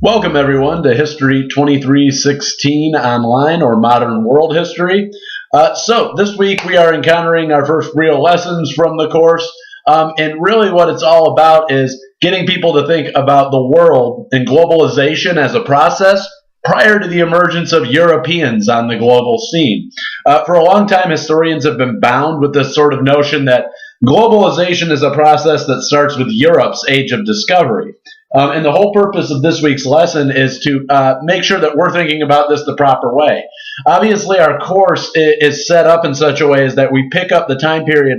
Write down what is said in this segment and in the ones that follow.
Welcome everyone to History 2316 online, or Modern World History. So this week we are encountering our first real lessons from the course, and really what it's all about is getting people to think about the world and globalization as a process prior to the emergence of Europeans on the global scene. For a long time, historians have been bound with this sort of notion that globalization is a process that starts with Europe's age of discovery. And the whole purpose of this week's lesson is to make sure that we're thinking about this the proper way. Obviously, our course is set up in such a way as that we pick up the time period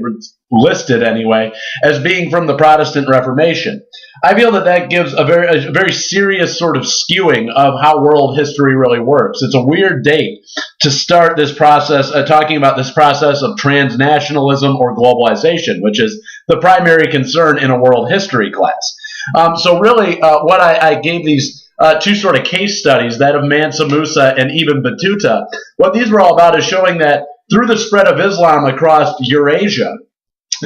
listed anyway as being from the Protestant Reformation. I feel that that gives a very serious sort of skewing of how world history really works. It's a weird date to start this process, talking about this process of transnationalism or globalization, which is the primary concern in a world history class. So really, what I gave these two sort of case studies, that of Mansa Musa and Ibn Battuta, what these were all about is showing that through the spread of Islam across Eurasia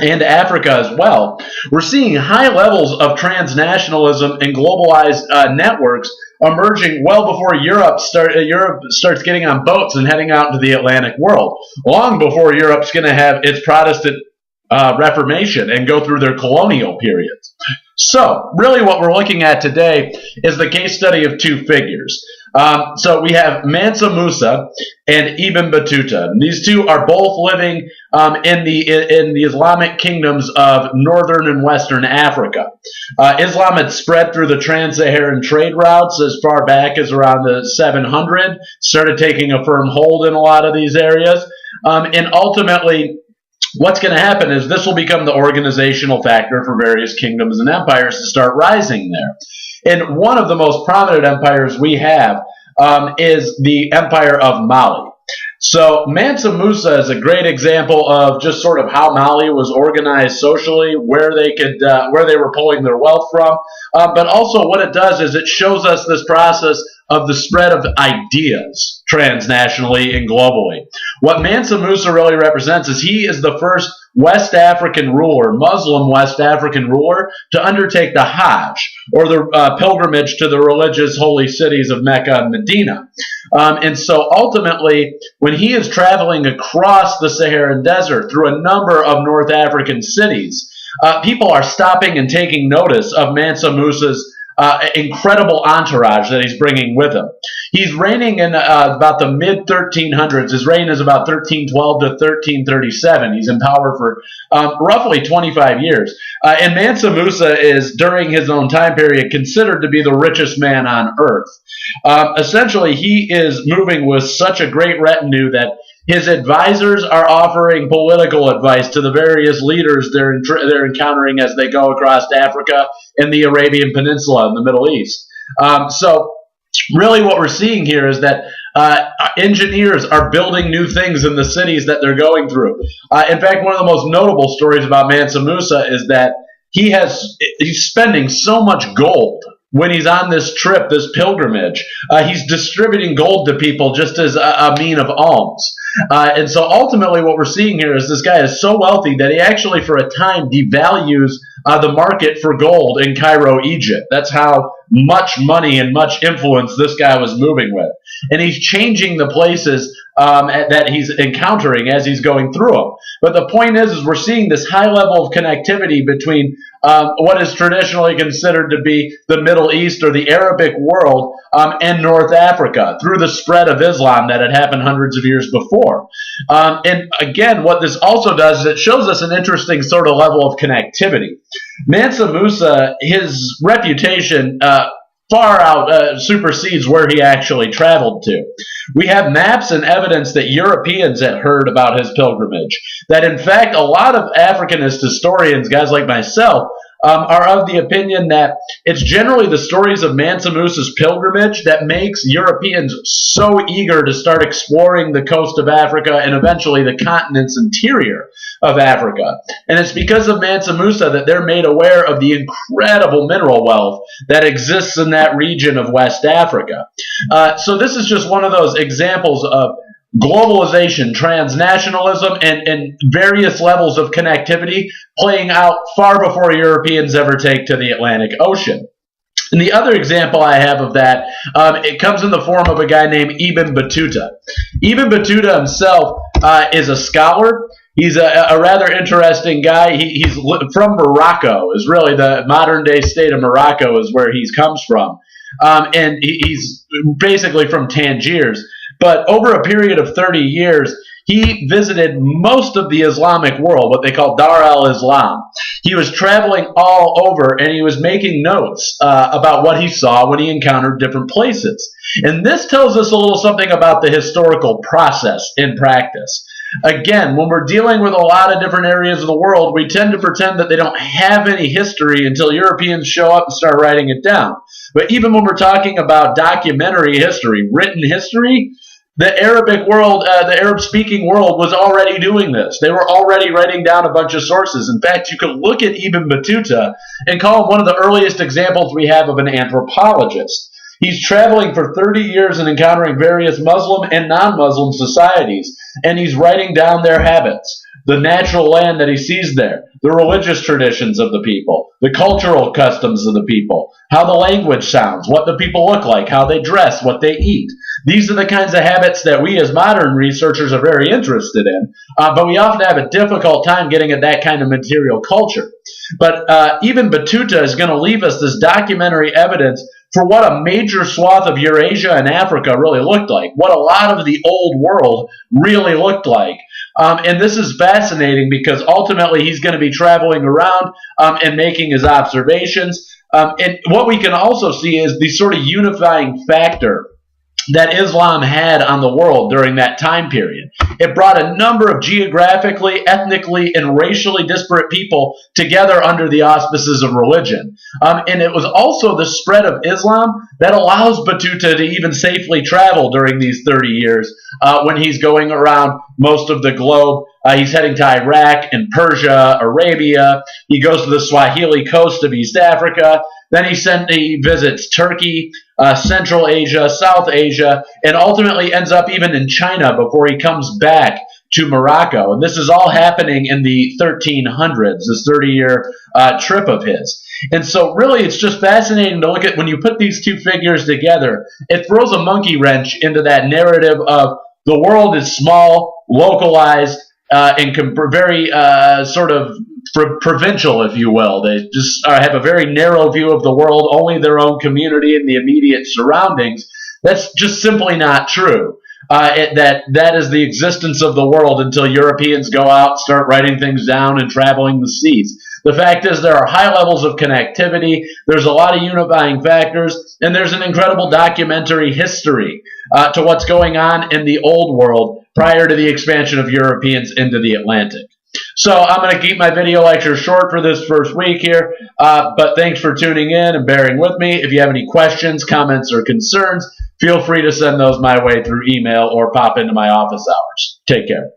and Africa as well, we're seeing high levels of transnationalism and globalized networks emerging well before Europe starts getting on boats and heading out into the Atlantic world, long before Europe's going to have its Protestant Reformation and go through their colonial periods. So, really what we're looking at today is the case study of two figures. So we have Mansa Musa and Ibn Battuta. These two are both living in the Islamic kingdoms of northern and western Africa. Islam had spread through the trans-Saharan trade routes as far back as around the 700, started taking a firm hold in a lot of these areas, and ultimately what's going to happen is this will become the organizational factor for various kingdoms and empires to start rising there. And one of the most prominent empires we have is the Empire of Mali. So Mansa Musa is a great example of just sort of how Mali was organized socially, where they were pulling their wealth from, but also what it does is it shows us this process of the spread of ideas transnationally and globally. What Mansa Musa really represents is he is the first West African ruler, Muslim West African ruler, to undertake the Hajj, or the pilgrimage to the religious holy cities of Mecca and Medina. And so ultimately, when he is traveling across the Saharan desert through a number of North African cities, people are stopping and taking notice of Mansa Musa's incredible entourage that he's bringing with him. He's reigning in about the mid-1300s. His reign is about 1312 to 1337. He's in power for roughly 25 years. And Mansa Musa is, during his own time period, considered to be the richest man on earth. Essentially, he is moving with such a great retinue that his advisors are offering political advice to the various leaders they're encountering as they go across Africa and the Arabian Peninsula in the Middle East. So really what we're seeing here is that engineers are building new things in the cities that they're going through. In fact, one of the most notable stories about Mansa Musa is that he's spending so much gold when he's on this trip, this pilgrimage. He's distributing gold to people just as a mean of alms. And so ultimately what we're seeing here is this guy is so wealthy that he actually for a time devalues the market for gold in Cairo, Egypt. That's how much money and much influence this guy was moving with. And he's changing the places that he's encountering as he's going through them. But the point is we're seeing this high level of connectivity between what is traditionally considered to be the Middle East or the Arabic world and North Africa through the spread of Islam that had happened hundreds of years before. And again, what this also does is it shows us an interesting sort of level of connectivity. Mansa Musa, his reputation far out supersedes where he actually traveled to. We have maps and evidence that Europeans had heard about his pilgrimage, that in fact a lot of Africanist historians, guys like myself, are of the opinion that it's generally the stories of Mansa Musa's pilgrimage that makes Europeans so eager to start exploring the coast of Africa and eventually the continent's interior of Africa. And it's because of Mansa Musa that they're made aware of the incredible mineral wealth that exists in that region of West Africa. So this is just one of those examples of globalization, transnationalism, and various levels of connectivity playing out far before Europeans ever take to the Atlantic Ocean. And the other example I have of that, it comes in the form of a guy named Ibn Battuta. Ibn Battuta himself is a scholar. He's a rather interesting guy. He's from Morocco, is really the modern-day state of Morocco is where he comes from. And he's basically from Tangiers. But over a period of 30 years, he visited most of the Islamic world, what they call Dar al-Islam. He was traveling all over, and he was making notes about what he saw when he encountered different places. And this tells us a little something about the historical process in practice. Again, when we're dealing with a lot of different areas of the world, we tend to pretend that they don't have any history until Europeans show up and start writing it down. But even when we're talking about documentary history, written history, the Arabic world, the Arab-speaking world was already doing this. They were already writing down a bunch of sources. In fact, you could look at Ibn Battuta and call him one of the earliest examples we have of an anthropologist. He's traveling for 30 years and encountering various Muslim and non-Muslim societies, and he's writing down their habits, the natural land that he sees there, the religious traditions of the people, the cultural customs of the people, how the language sounds, what the people look like, how they dress, what they eat. These are the kinds of habits that we as modern researchers are very interested in, but we often have a difficult time getting at that kind of material culture. But Ibn Battuta is going to leave us this documentary evidence for what a major swath of Eurasia and Africa really looked like, what a lot of the old world really looked like. And this is fascinating because ultimately he's going to be traveling around and making his observations. And what we can also see is the sort of unifying factor that Islam had on the world during that time period. It brought a number of geographically, ethnically, and racially disparate people together under the auspices of religion. And it was also the spread of Islam that allows Battuta to even safely travel during these 30 years when he's going around most of the globe. He's heading to Iraq and Persia, Arabia. He goes to the Swahili coast of East Africa. Then he visits Turkey, Central Asia, South Asia, and ultimately ends up even in China before he comes back to Morocco. And this is all happening in the 1300s, this 30-year trip of his. And so really it's just fascinating to look at when you put these two figures together, it throws a monkey wrench into that narrative of the world is small, localized, and very sort of provincial, if you will. They just have a very narrow view of the world, only their own community and the immediate surroundings. That's just simply not true. That is the existence of the world until Europeans go out, start writing things down, and traveling the seas. The fact is there are high levels of connectivity, there's a lot of unifying factors, and there's an incredible documentary history to what's going on in the old world prior to the expansion of Europeans into the Atlantic. So I'm going to keep my video lecture short for this first week here, but thanks for tuning in and bearing with me. If you have any questions, comments, or concerns, feel free to send those my way through email or pop into my office hours. Take care.